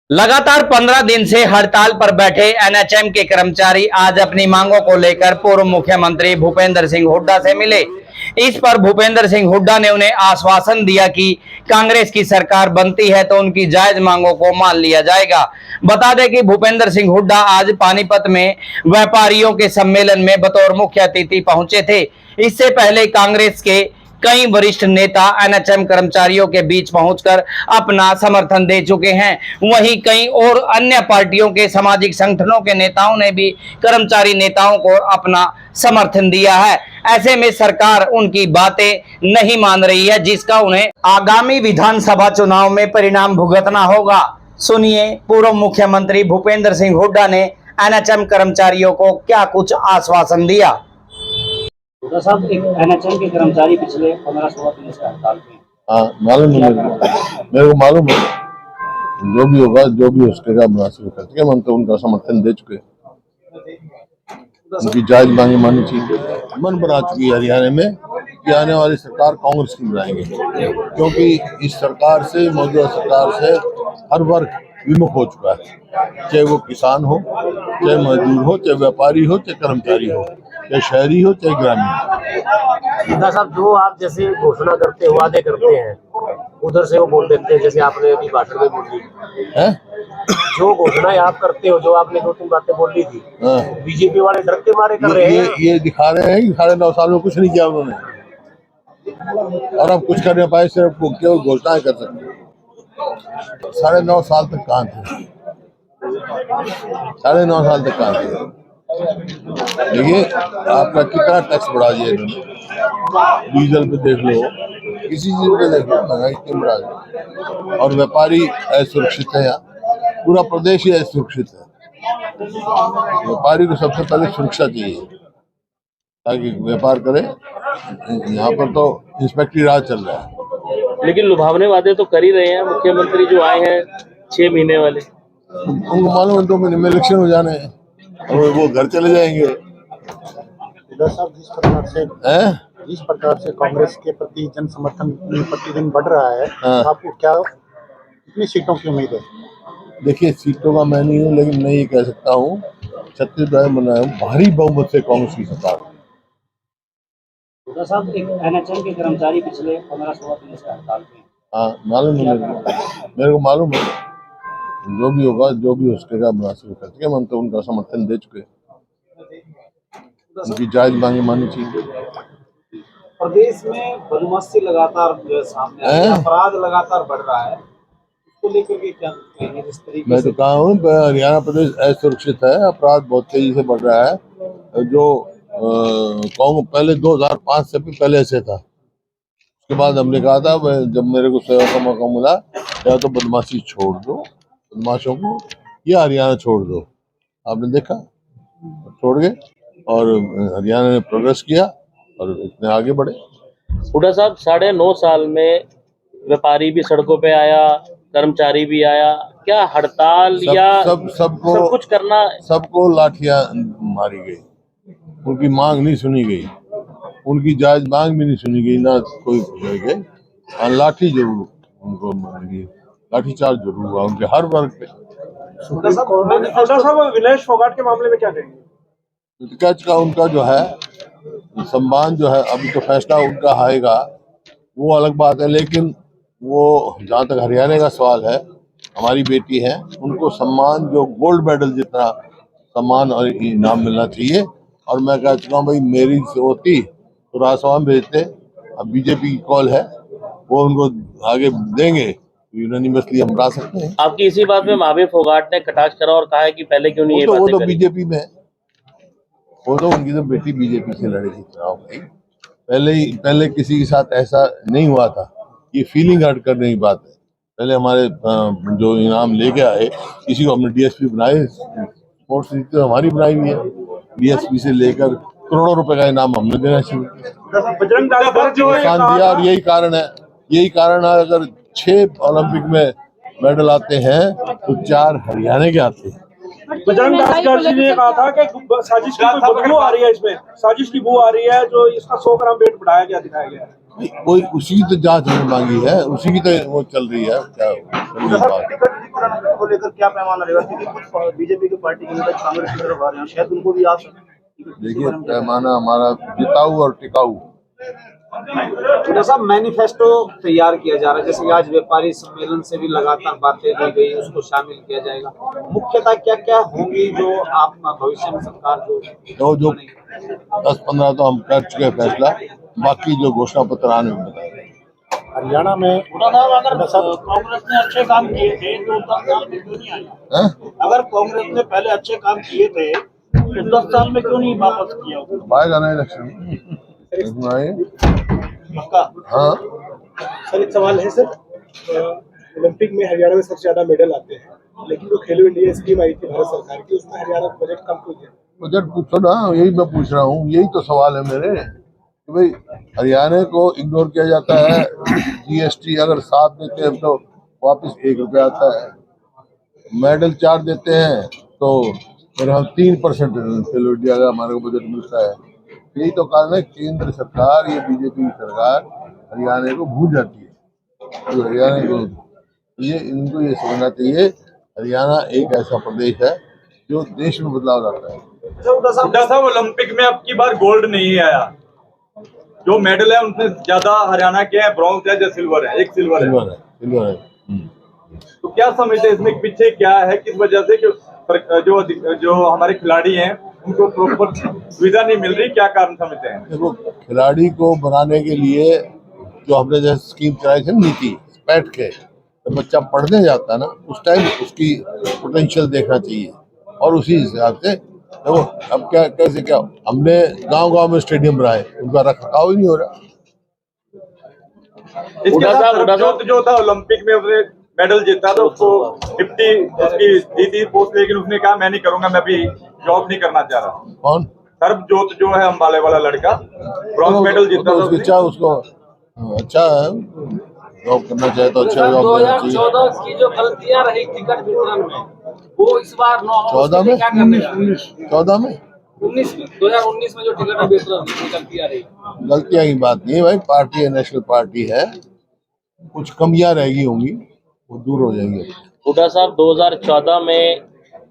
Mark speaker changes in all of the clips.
Speaker 1: लगातार 15 दिन से हड़ताल पर बैठे एनएचएम के कर्मचारी आज अपनी मांगों को लेकर पूर्व मुख्यमंत्री भूपेंद्र सिंह हुड्डा से मिले। इस पर भूपेंद्र सिंह हुड्डा ने उन्हें आश्वासन दिया कि कांग्रेस की सरकार बनती है तो उनकी जायज मांगों को मान लिया जाएगा। बता दें कि भूपेंद्र सिंह हुड्डा आज पानीपत में व्यापारियों के सम्मेलन में बतौर मुख्य अतिथि पहुंचे थे। इससे पहले कांग्रेस के कई वरिष्ठ नेता एनएचएम कर्मचारियों के बीच पहुंचकर अपना समर्थन दे चुके हैं। वहीं कई और अन्य पार्टियों के सामाजिक संगठनों के नेताओं ने भी कर्मचारी नेताओं को अपना समर्थन दिया है। ऐसे में सरकार उनकी बातें नहीं मान रही है, जिसका उन्हें आगामी विधानसभा चुनाव में परिणाम भुगतना होगा। सुनिए पूर्व मुख्यमंत्री भूपेंद्र सिंह हुड्डा ने एनएचएम कर्मचारियों को क्या कुछ आश्वासन दिया।
Speaker 2: हुड्डा साहब, एक एनएचएम के कर्मचारी पिछले 15-16 दिन से हड़ताल पे।
Speaker 3: हाँ मालूम है, मेरे को मालूम है। जो भी होगा, जो भी उसके मुनासिब करते हैं, हम तो उनका समर्थन दे चुके। उनकी जायज मांगे माननी चाहिए। मन बना चुकी है हरियाणा में कि आने वाली सरकार कांग्रेस की बनाएंगे, क्योंकि इस सरकार से, मौजूदा सरकार से हर वर्ग विमुख हो चुका है। चाहे वो किसान हो, चाहे मजदूर हो, चाहे व्यापारी हो, चाहे कर्मचारी हो, चाहे शहरी हो, चाहे ग्रामीण हो।
Speaker 2: हुड्डा साहब, जो आप जैसे घोषणा करते हो, वादे करते हैं, उधर से वो बोल देते हैं, जैसे आपने अभी भाषण में बोल दी है। जो घोषणाएं आप करते हो, जो आपने 2-3 बातें बोल ली थी, बीजेपी वाले डर के मारे कर रहे हैं।
Speaker 3: ये दिखा रहे हैं कि 9.5 साल में कुछ नहीं किया उन्होंने, और अब कुछ कर नहीं पाए, सिर्फ केवल घोषणाएं कर सकते। 9.5 साल तक कहाँ थे? 9.5 साल तक कहाँ थे? देखिए आपका कितना टैक्स बढ़ा दिया इन्होंने। डीजल पे देख लो, किसी चीज पे देख लो, महंगाई क्यों बढ़ा दी। और व्यापारी असुरक्षित है, यहाँ पूरा प्रदेश ही असुरक्षित है। व्यापारी को सबसे पहले सुरक्षा चाहिए ताकि व्यापार करे। यहाँ पर तो इंस्पेक्टरी राज चल रहा है।
Speaker 4: लेकिन लुभावने वादे तो कर ही रहे हैं मुख्यमंत्री जो आए हैं 6 महीने वाले।
Speaker 3: उनको मालूम है 2 महीने में इलेक्शन हो जाने हैं और वो घर चले जाएंगे।
Speaker 5: जिस प्रकार से कांग्रेस के प्रति जन समर्थन प्रतिदिन बढ़ रहा है, आपको क्या कितनी सीटों की उम्मीद है?
Speaker 3: देखिए सीटों का मैं नहीं हूँ, लेकिन मैं ये कह सकता हूँ छत्तीसगढ़ में भारी बहुमत से कांग्रेस की सरकार।
Speaker 2: हुड्डा साहब, एक एनएचएम के कर्मचारी पिछले 15-16 दिन से हड़ताल पे।
Speaker 3: हाँ मालूम है, मेरे को मालूम है। जो भी होगा, जो भी उसके मुनासिब करते हैं, हम तो उनका समर्थन दे चुके। उनकी जायज मांगे माननी चाहिए।
Speaker 6: प्रदेश में बदमाशी लगातार जो सामने आ रही है, अपराध लगातार बढ़ रहा है, उसको लेकर के क्या कहेंगे? जिस तरीके
Speaker 3: मैं तो कहा हूँ हरियाणा प्रदेश असुरक्षित है, अपराध बहुत तेजी से बढ़ रहा है। जो पहले 2005 से भी पहले ऐसे था। उसके बाद हमने कहा था, जब मेरे को सेवा का मौका मिला, या तो बदमाशी छोड़ दो, बदमाशों को, या हरियाणा छोड़ दो। आपने देखा, छोड़ गए और हरियाणा ने प्रोग्रेस किया और इतने आगे बढ़े।
Speaker 4: हुड्डा साहब, 9.5 साल में व्यापारी भी सड़कों पे आया, कर्मचारी भी आया। क्या हड़ताल या
Speaker 3: सबको
Speaker 4: सब कुछ करना? सबको
Speaker 3: लाठियां मारी गई, उनकी मांग नहीं सुनी गई, उनकी जायज मांग भी नहीं सुनी गई, ना कोई गई। लाठी जरूर उनको मारी, लाठीचार्ज जरूर हुआ उनके हर वर्ग पे।
Speaker 6: हुड्डा साहब, विनेश फोगाट के मामले में क्या कहेंगे?
Speaker 3: उनका जो है सम्मान जो है, अभी तो फैसला उनका आएगा, वो अलग बात है। लेकिन वो जहाँ तक हरियाणा का सवाल है, हमारी बेटी है, उनको सम्मान, जो गोल्ड मेडल जितना सम्मान और इनाम मिलना चाहिए। और मैं कह चुका हूँ भाई, मेरी से होती तो राजसभा में भेजते। अब बीजेपी की कॉल है, वो उनको आगे देंगे, यूनानिमसली हम ला सकते हैं।
Speaker 4: आपकी इसी बात में महावीर फोगाट ने कटाक्ष करा और कहा है कि पहले क्यों नहीं
Speaker 3: वो तो बीजेपी में है, वो तो उनकी तो बेटी बीजेपी से लड़ेगी चुनाव भाई। पहले किसी के साथ ऐसा नहीं हुआ था। ये फीलिंग हर्ट करने की बात है। पहले हमारे जो इनाम लेके आए, किसी को हमने डीएसपी बनाए, स्पोर्ट्स तो हमारी बनाई हुई है। डीएसपी से लेकर करोड़ों रुपए का इनाम हमने देना शुरू किया। और यही कारण है, अगर 6 ओलंपिक में मेडल आते हैं तो 4 हरियाणा के आते हैं।
Speaker 6: बजरंग दास जी ने कहा था कि साजिश की कोई बदबू आ रही है, इसमें साजिश की बू आ रही है, जो इसका 100 ग्राम वेट बढ़ाया गया, दिखाया गया है।
Speaker 3: कोई उसी की तो जांच मांगी है, उसी की तो वो चल रही है। क्या
Speaker 5: वितरण को लेकर क्या पैमाना रहेगा, क्योंकि कुछ बीजेपी की पार्टी के नेता कांग्रेस की तरफ आ रहे हैं, शायद उनको भी आप
Speaker 3: देखिए पैमाना हमारा जिताऊ और टिकाऊ।
Speaker 7: तो साहब मैनिफेस्टो तैयार किया जा रहा है, जैसे आज व्यापारी सम्मेलन से भी लगातार बातें की गई, उसको शामिल किया जाएगा। मुख्यतः क्या क्या होगी जो आप भविष्य में सरकार
Speaker 3: जो 10-15 तो हम कर चुके फैसला, बाकी जो घोषणा पत्र आने में बताएंगे।
Speaker 5: हरियाणा में
Speaker 6: अगर कांग्रेस ने अच्छे काम किए थे तो 10 साल में क्यों नहीं आया? अगर कांग्रेस ने पहले अच्छे काम किए थे तो 10 साल में क्यों नहीं वापस किया?
Speaker 3: आएगा ना इलेक्शन
Speaker 6: पक्का।
Speaker 3: हाँ
Speaker 6: सर एक सवाल है सर, ओलंपिक में हरियाणा में सबसे ज्यादा मेडल आते हैं, लेकिन जो खेलो इंडिया स्कीम आई थी भारत सरकार की, उसमें हरियाणा का बजट कम क्यों गया?
Speaker 3: बजट पूछो ना, यही मैं पूछ रहा हूँ, यही तो सवाल है मेरे कि भाई हरियाणा को इग्नोर किया जाता है। जीएसटी अगर 7 देते हैं तो वापस 1 रुपया आता है, मेडल 4 देते हैं तो फिर हम 3% खेलो इंडिया का हमारे को बजट मिलता है। यही तो कारण है केंद्र सरकार, ये बीजेपी की सरकार हरियाणा को भूल जाती है। तो हरियाणा को इनको ये समझना चाहिए, हरियाणा एक ऐसा प्रदेश है जो देश में बदलाव लाता है।
Speaker 8: हुड्डा साहब ओलंपिक में अब की बार गोल्ड नहीं आया, जो मेडल है उनमें ज्यादा हरियाणा के हैं, ब्रॉन्ज है या सिल्वर है, एक सिल्वर
Speaker 3: सिल्वर है।
Speaker 8: तो क्या समझते हैं इसमें पीछे क्या है, किस वजह से कि जो हमारे खिलाड़ी हैं उनको प्रॉपर सुविधा नहीं मिल रही, क्या कारण समझते हैं?
Speaker 3: देखो खिलाड़ी को बनाने के लिए जो हमने जैसे स्कीम चलाई थी नीति बैठ के, तो बच्चा पढ़ने जाता है ना, उस टाइम उसकी पोटेंशियल देखना चाहिए और उसी हिसाब से देखो। अब क्या कैसे क्या हमने गांव-गांव में स्टेडियम बनाए, उनका रखरखाव ही नहीं हो रहा।
Speaker 8: इसके साथ जो था ओलंपिक में उसने मेडल जीता तो उसको 50 उसकी दी थी पोस्ट, लेकिन उसने कहा मैं नहीं करूंगा, मैं भी जॉब नहीं करना चाह रहा।
Speaker 3: कौन?
Speaker 8: सरबजोत जो है अंबाले वाला लड़का, ब्रॉन्ज मेडल जीता था उसने।
Speaker 3: अच्छा उसको अच्छा है, जॉब करना चाहे तो अच्छा जॉब करना चाहिए।
Speaker 7: 2014 की जो गलतियां रही टिकट वितरण में, वो इस बार
Speaker 3: 14 में
Speaker 7: क्या करने जा रहे हैं?
Speaker 3: 14 में
Speaker 7: 2019 में जो टिकट वितरण की गलतियां रही,
Speaker 3: गलतियां की बात नहीं है भाई, पार्टी है, नेशनल पार्टी है, कुछ कमियां रह गई होंगी, वो दूर हो जाएंगे।
Speaker 4: हुड्डा साहब 2014 में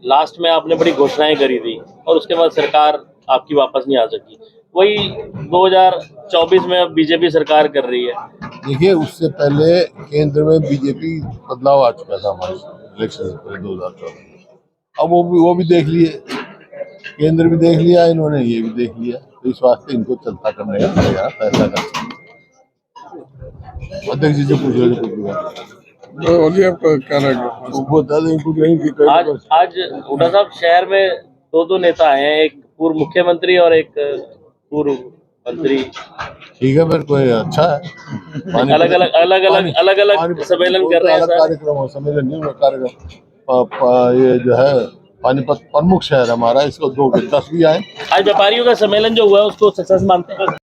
Speaker 4: लास्ट में आपने बड़ी घोषणाएं करी थी और उसके बाद सरकार आपकी वापस नहीं आ सकी, वही 2024 में अब बीजेपी सरकार कर रही है।
Speaker 3: देखिए उससे पहले केंद्र में बीजेपी बदलाव आ चुका था हमारे इलेक्शन से पहले 2014 में। अब वो भी देख लिए, केंद्र भी देख लिया इन्होंने, ये भी देख लिया, तो इस वास्ते इनको चलता करने का पड़ेगा, फैसला कर। अध्यक्ष जी से पूछ रहे
Speaker 4: आज हुड्डा साहब शहर में 2 नेता आए हैं, एक पूर्व मुख्यमंत्री और एक पूर्व मंत्री।
Speaker 3: ठीक है, फिर कोई अच्छा है।
Speaker 4: अलग अलग सम्मेलन कर रहे हैं सर।
Speaker 3: कार्यक्रम सम्मेलन नहीं, कार्यक्रम ये जो है पानीपत प्रमुख शहर हमारा, इसको 2 10 भी आए।
Speaker 4: आज व्यापारियों का सम्मेलन जो हुआ है उसको सक्सेस मानते हैं।